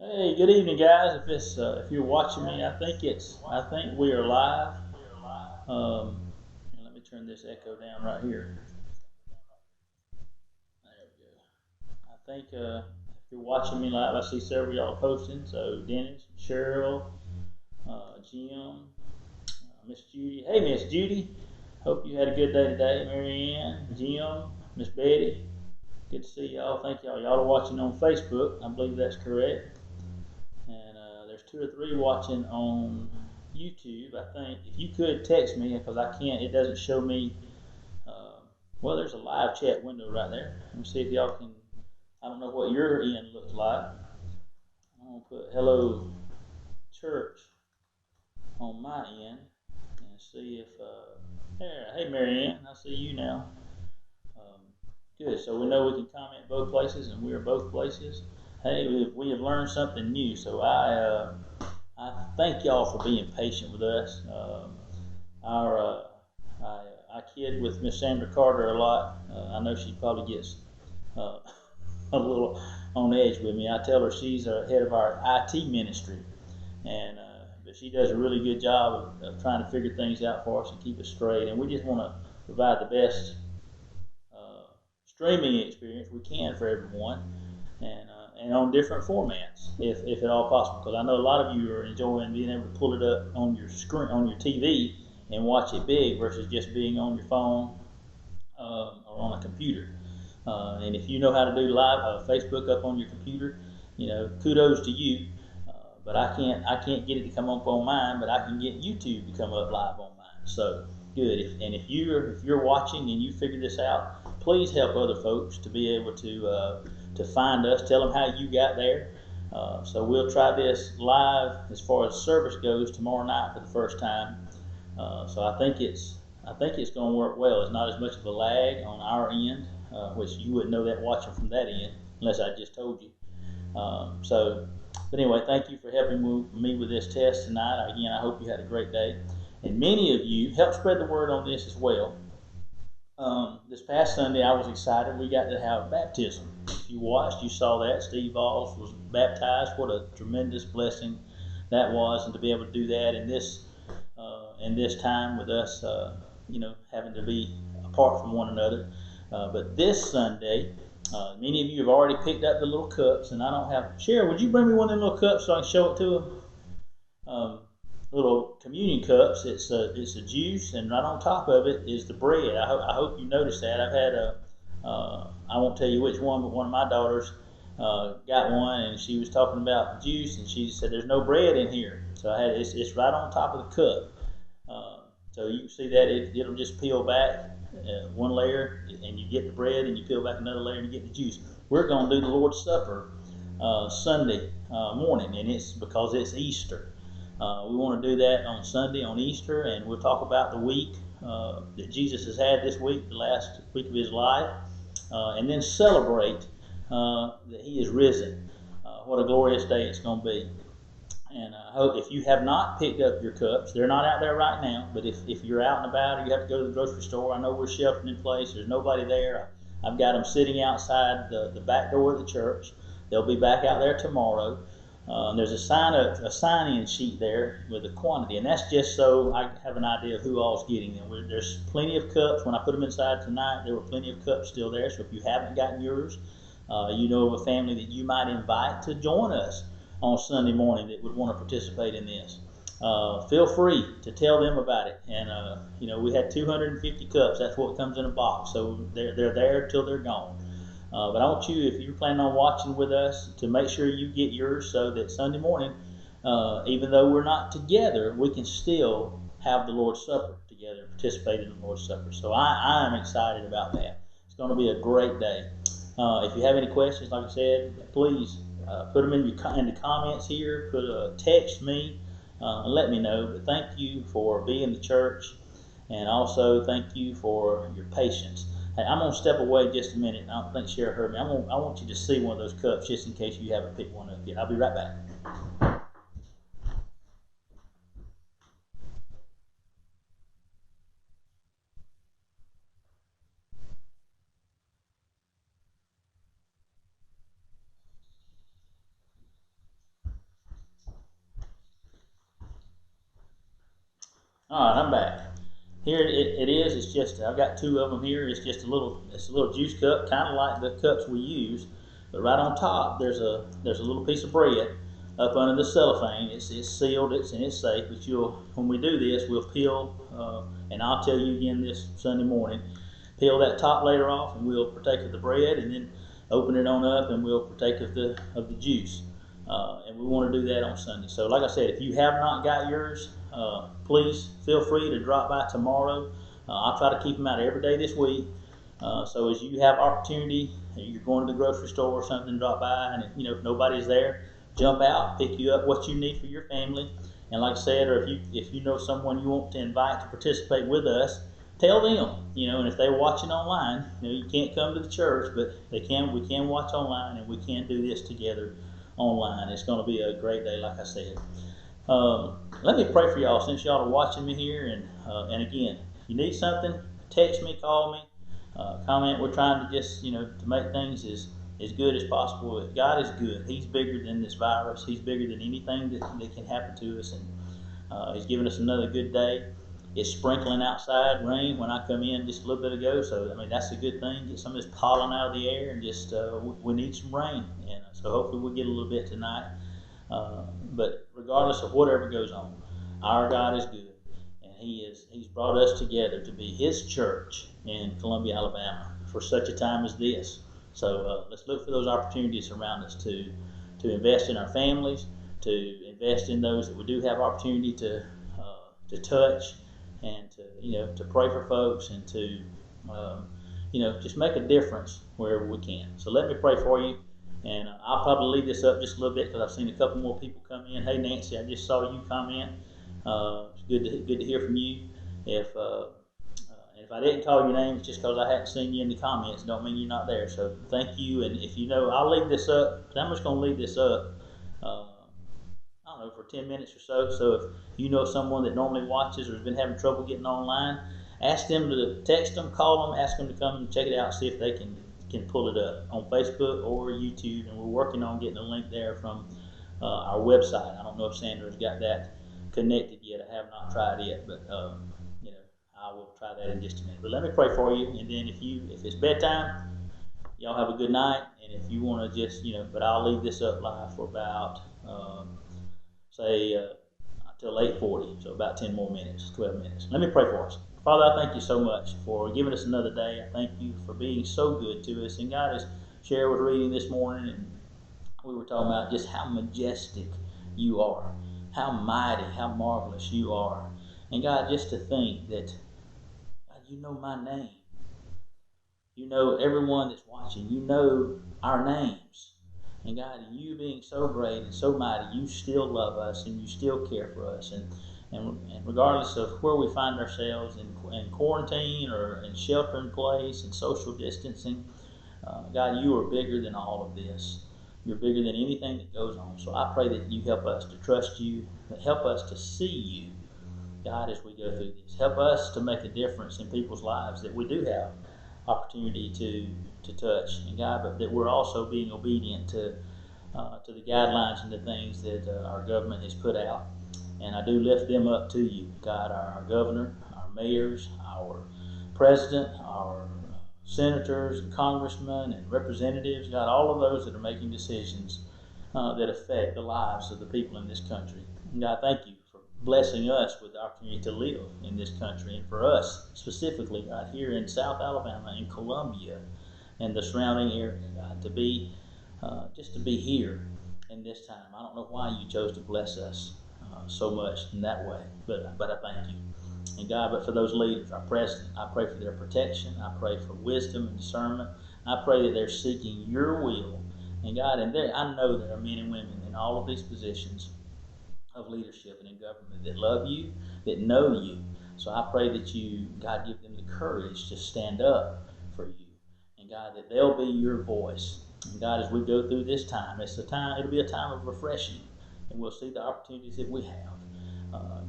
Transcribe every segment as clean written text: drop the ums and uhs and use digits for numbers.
Hey, good evening, guys. If you're watching me, I think we are live. Let me turn this echo down right here. There we go. I think if you're watching me live, I see several of y'all posting. So Dennis, Cheryl, Jim, Miss Judy. Hey, Miss Judy. Hope you had a good day today. Mary Ann, Jim, Miss Betty. Good to see y'all. Thank y'all. Y'all are watching on Facebook. I believe that's correct. And there's two or three watching on YouTube. I think if you could text me because I can't, it doesn't show me. Uh, well, there's a live chat window right there. Let me see if y'all can. I don't know what your end looks like. I'm gonna put hello church on my end and see if there. Hey Marianne, I see you now. Um, Good. So we know we can comment both places, and we are both places. Hey, we have learned something new. So I thank y'all for being patient with us. Our I kid with Miss Sandra Carter a lot. I know she probably gets uh, a little on edge with me. I tell her she's head of our IT ministry, and but she does a really good job of trying to figure things out for us and keep us straight. And we just want to provide the best streaming experience we can for everyone, and on different formats, if at all possible. Because I know a lot of you are enjoying being able to pull it up on your screen, on your TV, and watch it big versus just being on your phone or on a computer. And if you know how to do live Facebook up on your computer, kudos to you. But I can't get it to come up on mine, but I can get YouTube to come up live on mine. So good. If you're watching and you figure this out, please help other folks to be able to find us. Tell them how you got there. So we'll try this live as far as service goes tomorrow night for the first time. So I think it's going to work well. It's not as much of a lag on our end, which you wouldn't know that watching from that end unless I just told you. But anyway, thank you for helping me with this test tonight. Again, I hope you had a great day. And many of you help spread the word on this as well. This past Sunday, I was excited. We got to have baptism. If you watched, you saw that. Steve Valls was baptized. What a tremendous blessing that was, and to be able to do that in this time with us, having to be apart from one another. But this Sunday, many of you have already picked up the little cups, and I don't have. Cheryl, would you bring me one of them little cups so I can show it to them? Little communion cups. It's a juice, and right on top of it is the bread. I hope you noticed that. I've had I won't tell you which one, but one of my daughters got one, and she was talking about juice, and she said there's no bread in here. So it's right on top of the cup. So you can see that it'll just peel back one layer, and you get the bread, and you peel back another layer, and you get the juice. We're going to do the Lord's Supper Sunday morning, and it's because it's Easter. We want to do that on Sunday, on Easter, and we'll talk about the week that Jesus has had this week, the last week of his life, and then celebrate that he is risen. What a glorious day it's going to be. And I hope if you have not picked up your cups, they're not out there right now, but if you're out and about or you have to go to the grocery store, I know we're sheltering in place, there's nobody there. I've got them sitting outside the back door of the church. They'll be back out there tomorrow. There's a sign-in sheet there with the quantity, and that's just so I have an idea of who all's getting them. There's plenty of cups. When I put them inside tonight, there were plenty of cups still there, so if you haven't gotten yours, you know of a family that you might invite to join us on Sunday morning that would want to participate in this. Feel free to tell them about it. And we had 250 cups. That's what comes in a box. So they're there until they're gone. But I want you, if you're planning on watching with us, to make sure you get yours so that Sunday morning, even though we're not together, we can still have the Lord's Supper together and participate in the Lord's Supper. So I am excited about that. It's going to be a great day. If you have any questions, like I said, please put them in the comments here. Text me and let me know. But thank you for being the church, and also thank you for your patience. Hey, I'm gonna step away just a minute. I don't think Cheryl heard me. I want you to see one of those cups just in case you haven't picked one up yet. I'll be right back. All right, I'm back. Here it is. It's just I've got two of them here. It's a little juice cup, kind of like the cups we use, but right on top there's a little piece of bread up under the cellophane. It's sealed. It's safe. But you'll when we do this, we'll peel, and I'll tell you again this Sunday morning. Peel that top layer off, and we'll partake of the bread, and then open it on up, and we'll partake of the juice. And we want to do that on Sunday. So, like I said, if you have not got yours, please feel free to drop by tomorrow. I'll try to keep them out every day this week. So as you have opportunity, you're going to the grocery store or something, drop by, and if nobody's there, jump out, pick you up what you need for your family. And like I said, or if you know someone you want to invite to participate with us, tell them. And if they're watching online, you can't come to the church, but we can watch online, and we can do this together online. It's going to be a great day, like I said. Let me pray for y'all since y'all are watching me here. And again, if you need something, text me, call me, comment. We're trying to just, to make things as good as possible. God is good. He's bigger than this virus. He's bigger than anything that can happen to us. And He's given us another good day. It's sprinkling outside, rain when I come in just a little bit ago. So, that's a good thing. Get some of this pollen out of the air, and just we need some rain. And so hopefully we'll get a little bit tonight. But regardless of whatever goes on, our God is good, and He's brought us together to be His church in Columbia, Alabama, for such a time as this. So let's look for those opportunities around us to invest in our families, to invest in those that we do have opportunity to touch, and to pray for folks, and to just make a difference wherever we can. So let me pray for you. And I'll probably leave this up just a little bit because I've seen a couple more people come in. Hey, Nancy, I just saw you comment. It's good to hear from you. If I didn't call your name, it's just because I hadn't seen you in the comments. Don't mean you're not there. So thank you. And if I'll leave this up. I'm just going to leave this up. I don't know, for 10 minutes or so. So if you know someone that normally watches or has been having trouble getting online, ask them to text them, call them, ask them to come and check it out, see if they can pull it up on Facebook or YouTube. And we're working on getting a link there from our website. I don't know if Sandra's got that connected yet. I have not tried it, but I will try that in just a minute. But let me pray for you, and then if it's bedtime, y'all have a good night. And if you want to just but I'll leave this up live for about say until 8:40, so about 10 more minutes, 12 minutes. Let me pray for us. Father, I thank you so much for giving us another day. I thank you for being so good to us. And God, as Sherry was reading this morning, and we were talking about just how majestic you are, how mighty, how marvelous you are. And God, just to think that, God, you know my name. You know everyone that's watching. You know our names. And God, you being so great and so mighty, you still love us, and you still care for us. And regardless of where we find ourselves in quarantine or in shelter in place and social distancing, God, you are bigger than all of this. You're bigger than anything that goes on. So I pray that you help us to trust you, that help us to see you, God, as we go through this. Help us to make a difference in people's lives that we do have opportunity to touch, and God, but that we're also being obedient to the guidelines and the things that our government has put out. And I do lift them up to you, God, our governor, our mayors, our president, our senators and congressmen and representatives, God, all of those that are making decisions that affect the lives of the people in this country. And God, thank you for blessing us with the opportunity to live in this country, and for us specifically right here in South Alabama, in Columbia and the surrounding area, God, to be just to be here in this time. I don't know why you chose to bless us so much in that way, but I thank you. And God, but for those leaders, our president, I pray for their protection. I pray for wisdom and discernment. I pray that they're seeking your will. And God, I know there are men and women in all of these positions of leadership and in government that love you, that know you. So I pray that you, God, give them the courage to stand up for you. And God, that they'll be your voice. And God, as we go through this time, it'll be a time of refreshing. And we'll see the opportunities that we have.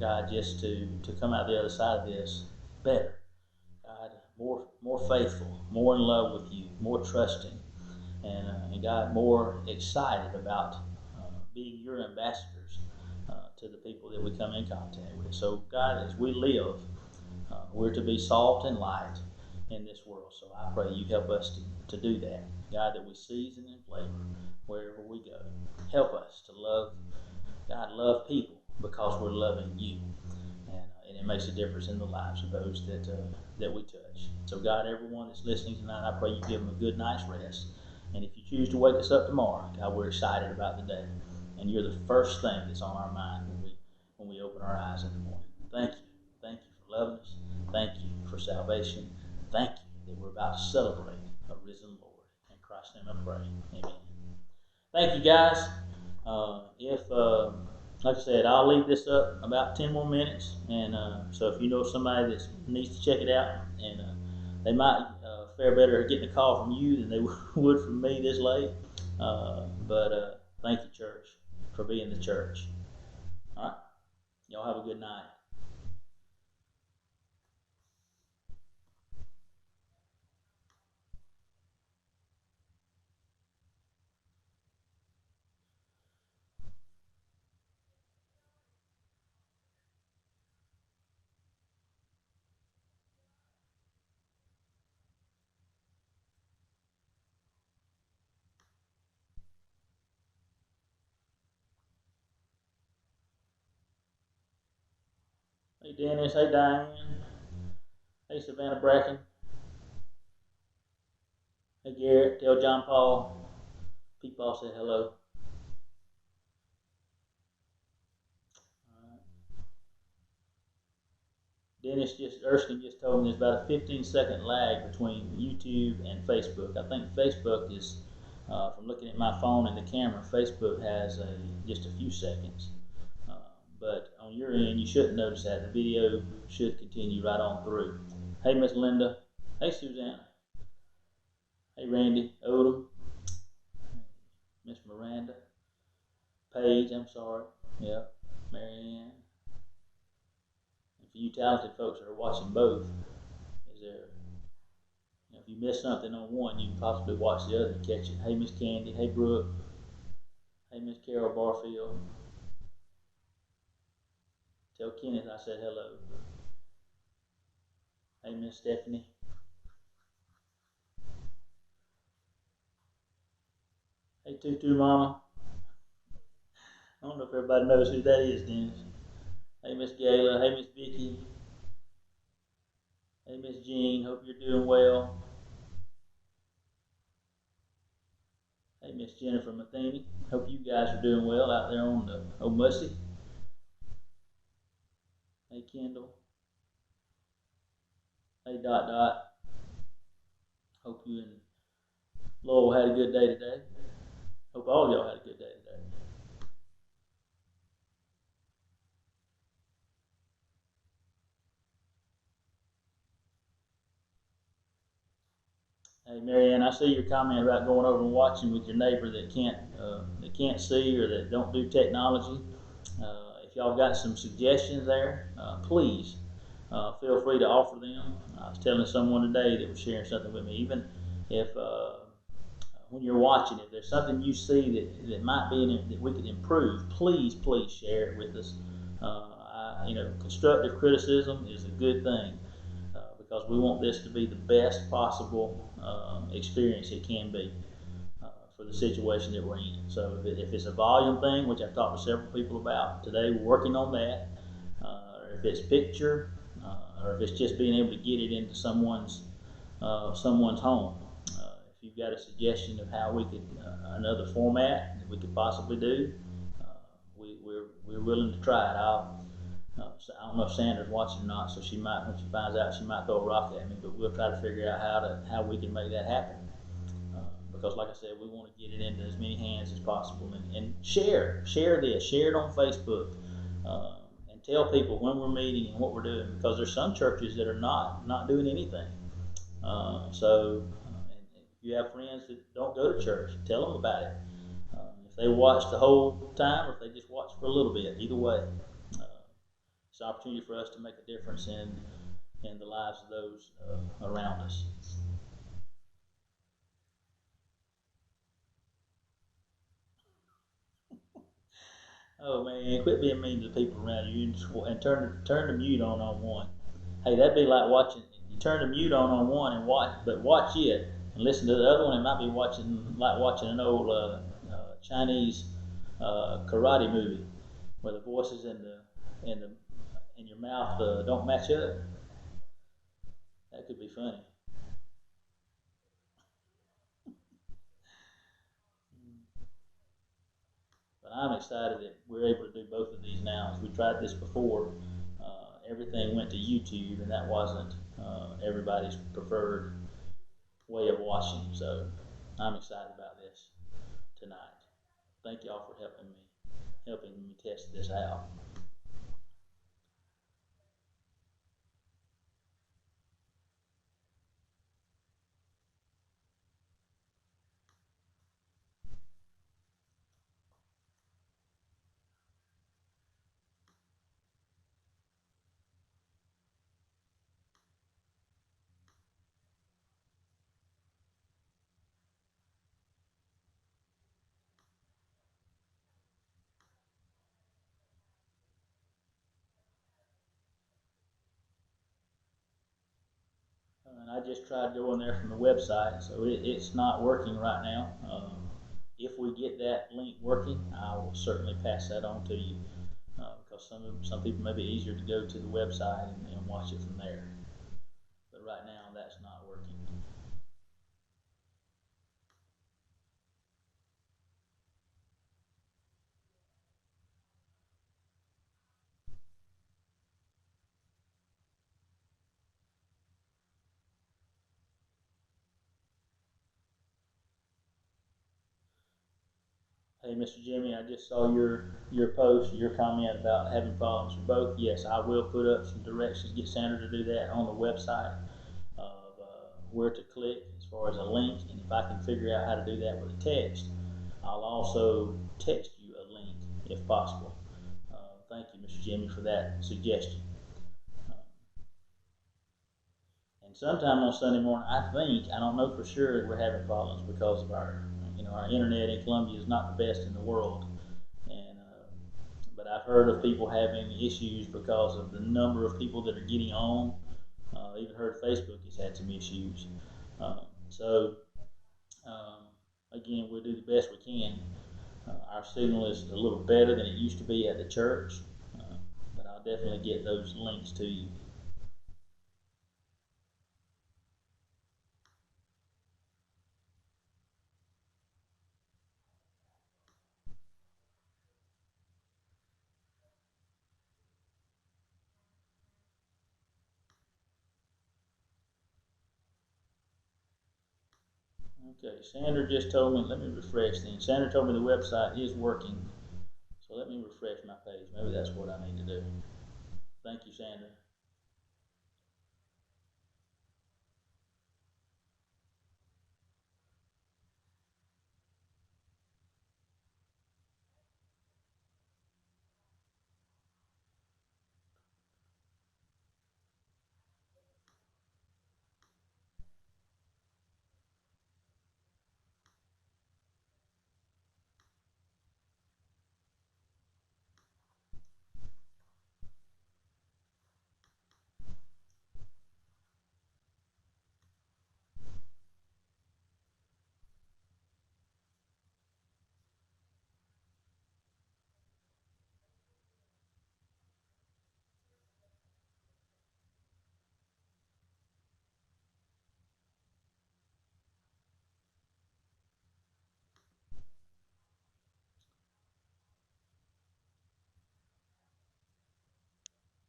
God, just to come out the other side of this better. God, more faithful, more in love with you, more trusting, and God, more excited about being your ambassadors to the people that we come in contact with. So God, as we live, we're to be salt and light in this world. So I pray you help us to do that. God, that we season and flavor wherever we go. Help us to love people because we're loving you. And it makes a difference in the lives of those that we touch. So God, everyone that's listening tonight, I pray you give them a good night's rest. And if you choose to wake us up tomorrow, God, we're excited about the day. And you're the first thing that's on our mind when we open our eyes in the morning. Thank you. Thank you for loving us. Thank you for salvation. Thank you that we're about to celebrate a risen Lord. In Christ's name I pray. Amen. Thank you, guys. Like I said, I'll leave this up about 10 more minutes. And so if you know somebody that needs to check it out, and they might fare better getting a call from you than they would from me this late. But thank you, church, for being the church. All right. Y'all have a good night. Hey, Dennis. Hey, Diane. Hey, Savannah Bracken. Hey, Garrett. Tell John Paul. Pete Paul said hello. Erskine just told me there's about a 15-second lag between YouTube and Facebook. I think Facebook is, from looking at my phone and the camera, Facebook has just a few seconds. But on your end, you shouldn't notice that. The video should continue right on through. Hey, Miss Linda. Hey, Suzanne. Hey, Randy. Odom. Miss Miranda. Paige, I'm sorry. Yep. Marianne. For you talented folks that are watching both, if you miss something on one, you can possibly watch the other and catch it. Hey, Miss Candy. Hey, Brooke. Hey, Miss Carol Barfield. Tell Kenneth I said hello. Hey, Miss Stephanie. Hey, Tutu Mama. I don't know if everybody knows who that is, Dennis. Hey, Miss Gayla. Hey, Miss Vicky. Hey, Miss Jean. Hope you're doing well. Hey, Miss Jennifer Matheny. Hope you guys are doing well out there on the Old Mussy. Hey, Kendall. Hey, Dot. Hope you and Lowell had a good day today. Hope all of y'all had a good day today. Hey, Marianne, I see your comment about going over and watching with your neighbor that can't see or that don't do technology. If y'all got some suggestions there, please feel free to offer them. I was telling someone today that was sharing something with me. Even if when you're watching, if there's something you see that might be that we could improve, please share it with us. Constructive criticism is a good thing. Because we want this to be the best possible experience it can be for the situation that we're in. So if it's a volume thing, which I've talked to several people about today, we're working on that. Or if it's picture, or if it's just being able to get it into someone's home. If you've got a suggestion of how we could another format that we could possibly do, we're willing to try it. So I don't know if Sandra's watching or not, so she might, when she finds out, she might throw a rock at me. But we'll try to figure out how we can make that happen. Because, like I said, we want to get it into as many hands as possible and share this, share it on Facebook, and tell people when we're meeting and what we're doing. Because there's some churches that are not doing anything. If you have friends that don't go to church, tell them about it. If they watch the whole time or if they just watch for a little bit, either way. It's an opportunity for us to make a difference in the lives of those around us. Oh man, quit being mean to the people around you and turn the mute on one. Hey, that'd be like watching. You turn the mute on one and watch it and listen to the other one. It might be watching an old Chinese karate movie where the voices in your mouth don't match up. That could be funny. But I'm excited that we're able to do both of these now. As we tried this before, everything went to YouTube, and that wasn't everybody's preferred way of watching. So I'm excited about this tonight. Thank y'all for helping me test this out. And I just tried going there from the website, so it's not working right now. If we get that link working, I will certainly pass that on to you because some people may be easier to go to the website and watch it from there. But right now, that's not working. Hey, Mr. Jimmy, I just saw your post, your comment about having problems with both. Yes, I will put up some directions, get Sandra to do that on the website of where to click as far as a link. And if I can figure out how to do that with a text, I'll also text you a link if possible. Thank you, Mr. Jimmy, for that suggestion. Uh, and sometime on Sunday morning, I don't know for sure that we're having problems because of our internet in Columbia is not the best in the world. And but I've heard of people having issues because of the number of people that are getting on. Even heard Facebook has had some issues. So again, we'll do the best we can. Our signal is a little better than it used to be at the church, but I'll definitely get those links to you. Okay, Sandra just told me, let me refresh then. Sandra told me the website is working, so let me refresh my page. Maybe that's what I need to do. Thank you, Sandra.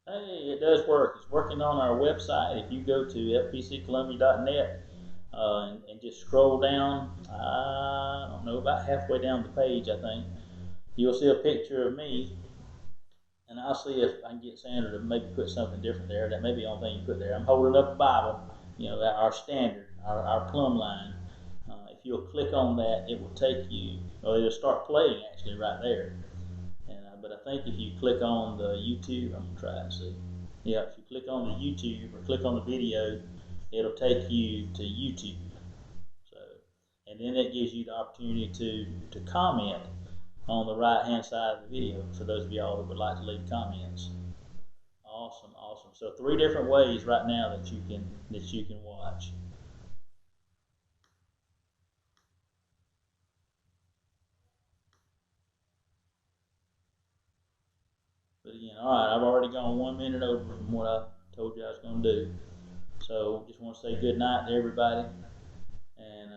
Hey, it does work. It's working on our website. If you go to fbccolumbia.net and just scroll down, I don't know, about halfway down the page, I think, you'll see a picture of me, and I'll see if I can get Sandra to maybe put something different there. That may be the only thing you put there. I'm holding up a Bible, our standard, our plumb line. If you'll click on that, it will take you, or it'll start playing actually right there. But I think if you click on the YouTube, I'm gonna try and see. Yeah, if you click on the YouTube or click on the video, it'll take you to YouTube. So, and then that gives you the opportunity to comment on the right hand side of the video for those of y'all that would like to leave comments. Awesome, awesome. So 3 different ways right now that you can watch. But again, all right, I've already gone 1 minute over from what I told you I was going to do. So just want to say good night to everybody. And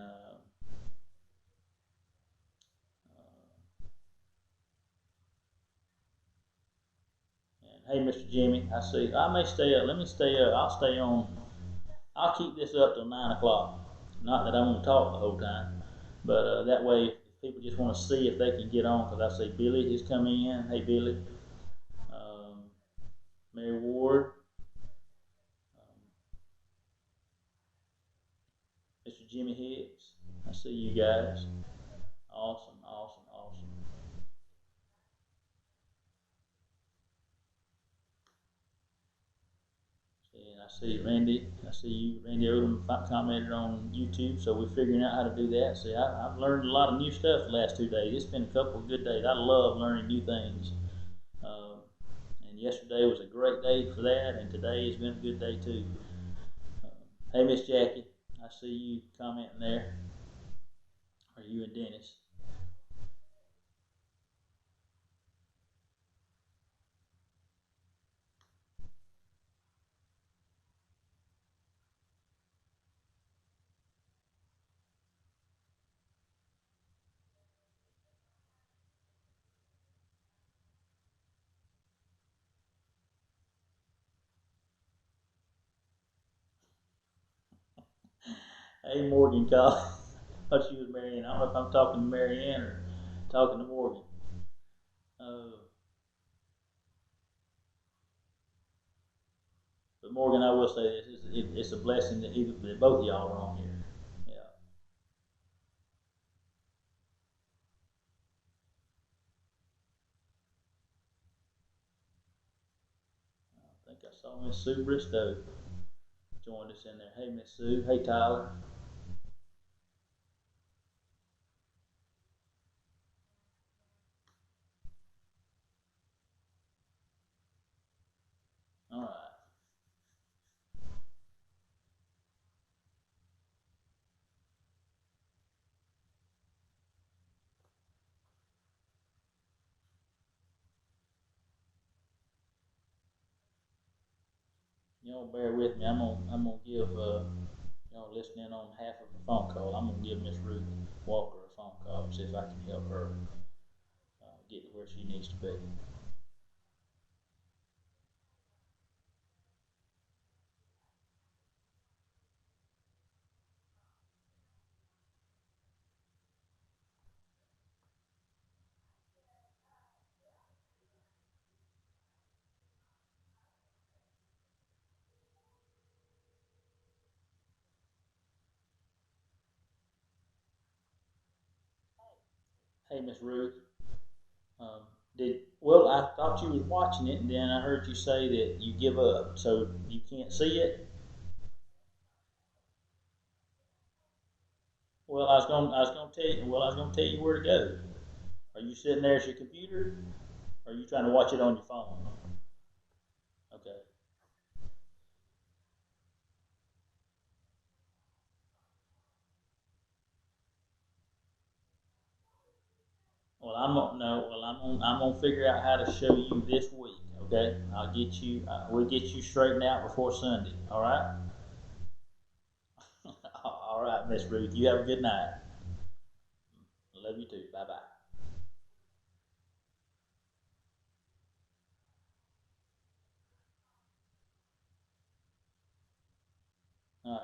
hey, Mr. Jimmy, I see. I may stay up. Let me stay up. I'll stay on. I'll keep this up till 9 o'clock. Not that I want to talk the whole time, but that way, if people just want to see if they can get on, because I see Billy has come in. Hey, Billy. Mary Ward. Mr. Jimmy Hicks. I see you guys. Awesome, awesome, awesome. And I see Randy. I see you, Randy Odom, commented on YouTube. So we're figuring out how to do that. See, I've learned a lot of new stuff the last 2 days. It's been a couple of good days. I love learning new things. And yesterday was a great day for that, and today has been a good day too. Hey, Miss Jackie, I see you commenting there. Are you and Dennis? Hey, Morgan, call. I thought she was Marianne. I don't know if I'm talking to Marianne or talking to Morgan. But Morgan, I will say this: it's a blessing that both of y'all are on here. Yeah. I think I saw Miss Sue Bristow joined us in there. Hey, Miss Sue. Hey, Tyler. All right. Y'all bear with me. I'm gonna give y'all listening on half of a phone call. I'm gonna give Miss Ruth Walker a phone call and see if I can help her get to where she needs to be. Hey, Miss Ruth. I thought you was watching it, and then I heard you say that you give up, so you can't see it. I was gonna tell you where to go. Are you sitting there at your computer? Or are you trying to watch it on your phone? Okay. I'm gonna figure out how to show you this week. Okay. I'll get you. We'll get you straightened out before Sunday. All right. All right, Miss Ruth. You have a good night. Love you too. Bye bye.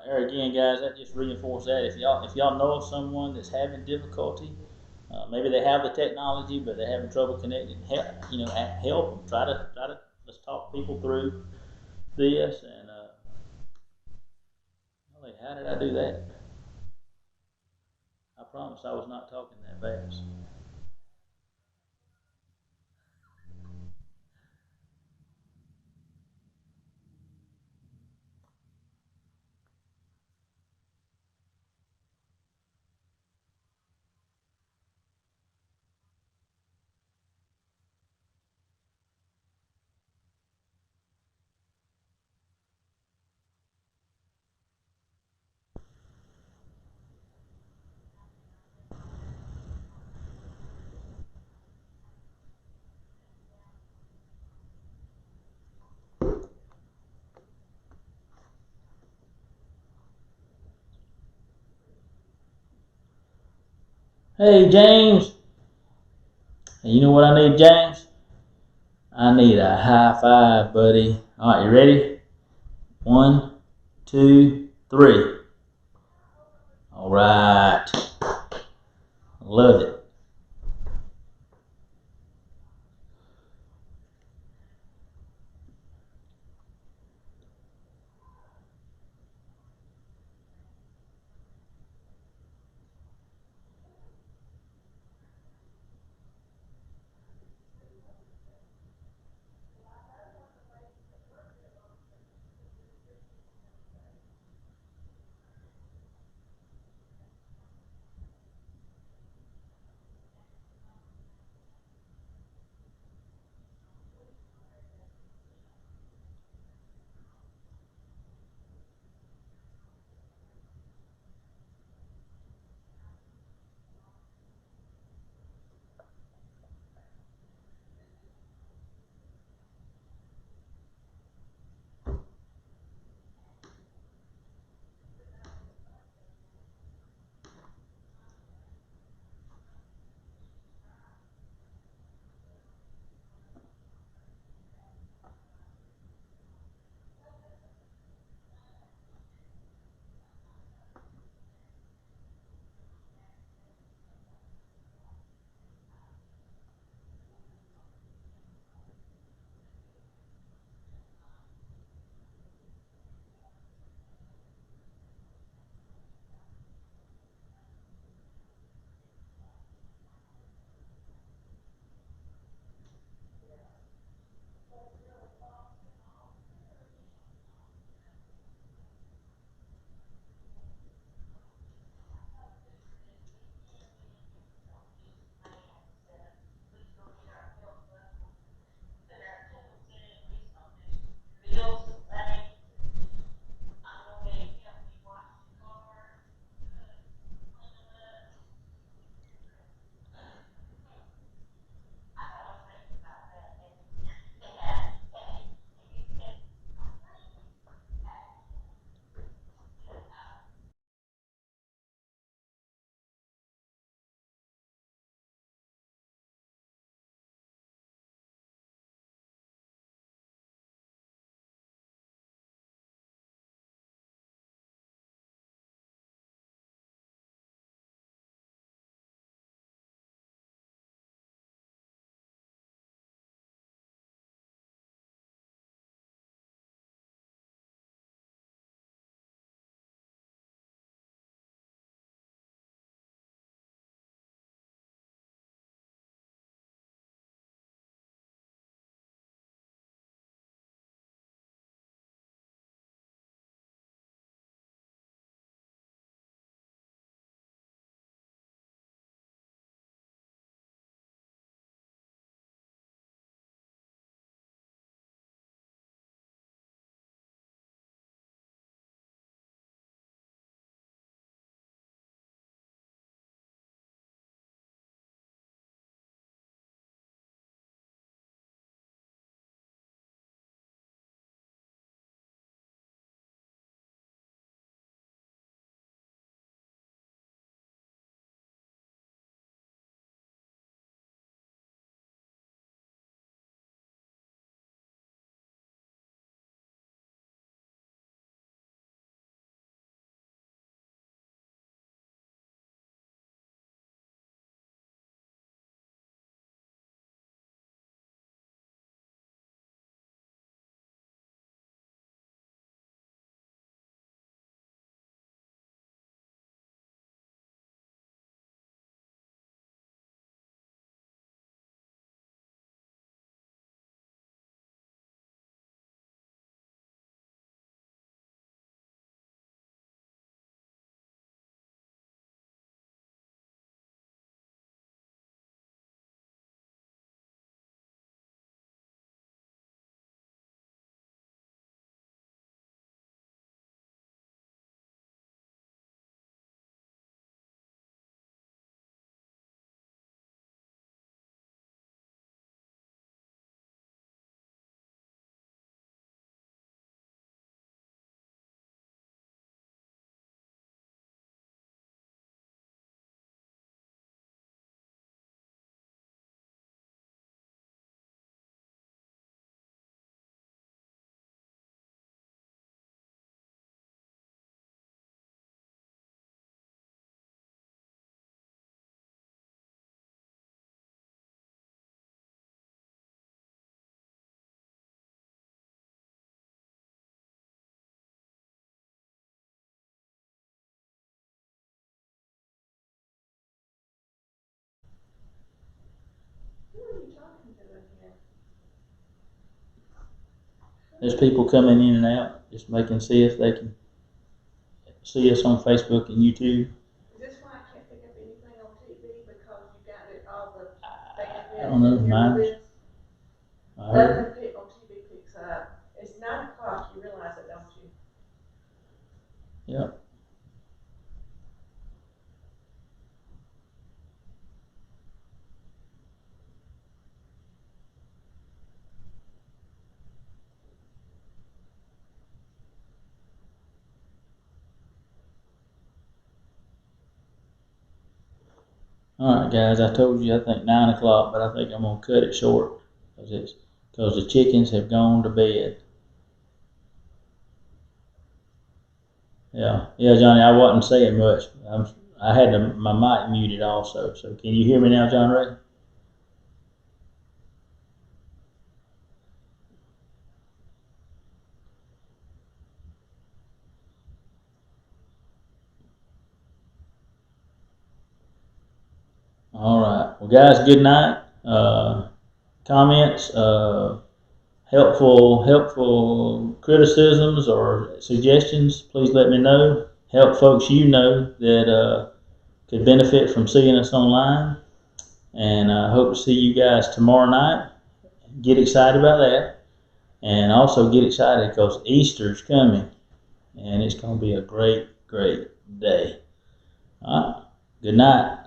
There again, guys, that just reinforces that if y'all know of someone that's having difficulty, maybe they have the technology but they're having trouble connecting. Help them. Try to let's talk people through this. And how did I do that? I promise I was not talking that fast. Hey, James. Hey, you know what I need, James? I need a high five, buddy. All right, you ready? 1, 2, 3. All right. Love it. There's people coming in and out, just see if they can see us on Facebook and YouTube. Is this why I can't pick up anything on TV because you got it all the I don't know, mine. Nothing on TV picks up. It's 9 o'clock. You realize it, don't you? Yep. All right, guys. I told you I think 9 o'clock, but I think I'm gonna cut it short because the chickens have gone to bed. Yeah, Johnny. I wasn't saying much. I had my mic muted also. So can you hear me now, John Ray? All right. Well, guys, good night. Comments, helpful criticisms or suggestions, please let me know. Help folks you know that could benefit from seeing us online. And I hope to see you guys tomorrow night. Get excited about that. And also get excited because Easter's coming. And it's going to be a great, great day. All right. Good night.